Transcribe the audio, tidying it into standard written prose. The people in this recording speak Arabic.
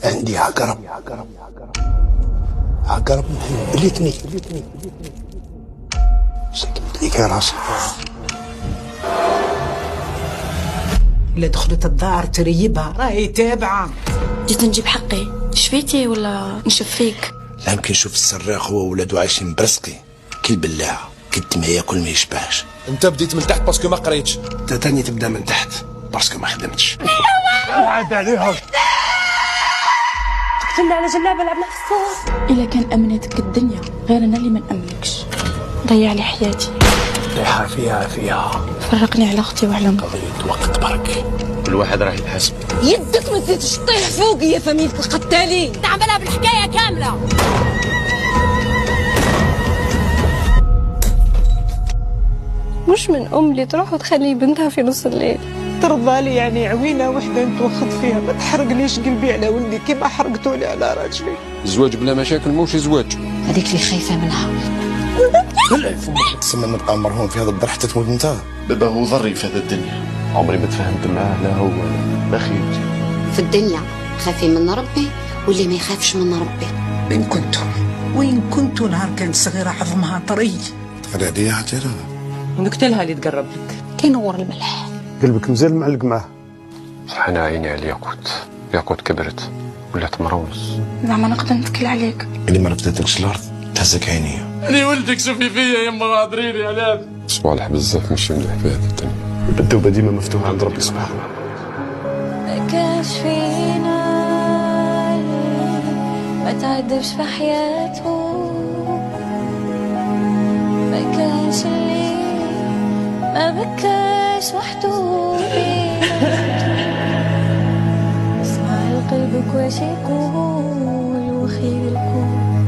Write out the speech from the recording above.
عندي عقرب بليتني سكت ليك راسي. إلا دخلت الدار تريبها راهي تابعة. جيت نجيب حقي، شفيتي ولا نشوف فيك؟ لا يمكن نشوف السراق هو وولادو عايشين برزقي كل بلاعة قد ما ياكل ما يشبعش. انت بديت من تحت باسكو ما قريتش. انت تاني تبدا من تحت باسكو ما خدمتش. عاد عليها قلنا على جلابه لعبنا في الصوت. الا كان امنتك الدنيا غير انا اللي ما نامنكش. ضيع لي حياتي. ريحة فيها فرقني على اختي وعلى امي. قضية وقت برك. كل واحد راح يتحاسب. يدك ما تزيدش تطيح فوقي يا فميلة القتالين. تعملها بالحكايه كامله. مش من ام اللي تروح وتخلي بنتها في نص الليل. ترضى لي يعني عوينة وحدة نتوخط فيها، ما تحرقليش قلبي على ولدي كيما حرقتولي على راجلي. الزواج بلا مشاكل موش زواج. هذيك اللي خايفه منها. بلع فمك تسمى نبقى مرهون في هذا الدار حتى تموت انت. بابا هو ضري في هذا الدنيا. عمري ما تفاهمت معاه لا هو لا خيرتي. في الدنيا خافي من ربي واللي ما يخافش من ربي. وين كنتوا نهار كانت صغيرة عظمها طري. تقري عليا حتى ونقتلها اللي تقرب لك. كينور الملح. قلبك مازال معلق معاه. انا عيني على ياقوت كبرت ولات مرونس. زعما نقدر نتكل عليك. اللي ما رفدتكش الارض تهزك عينيا. اللي ولدك شوفي فيا يما غادريني على صوالح بزاف ماشي مليح في هذا الدنيا. البدوبة ديما مفتوحة عند ربي سبحانه. ما كانش فينا ما تعذبش في حياته. ما كانش اللي ما بكاش وحده بيناتو. اسمع لقلبك واش يقول وخير الكون.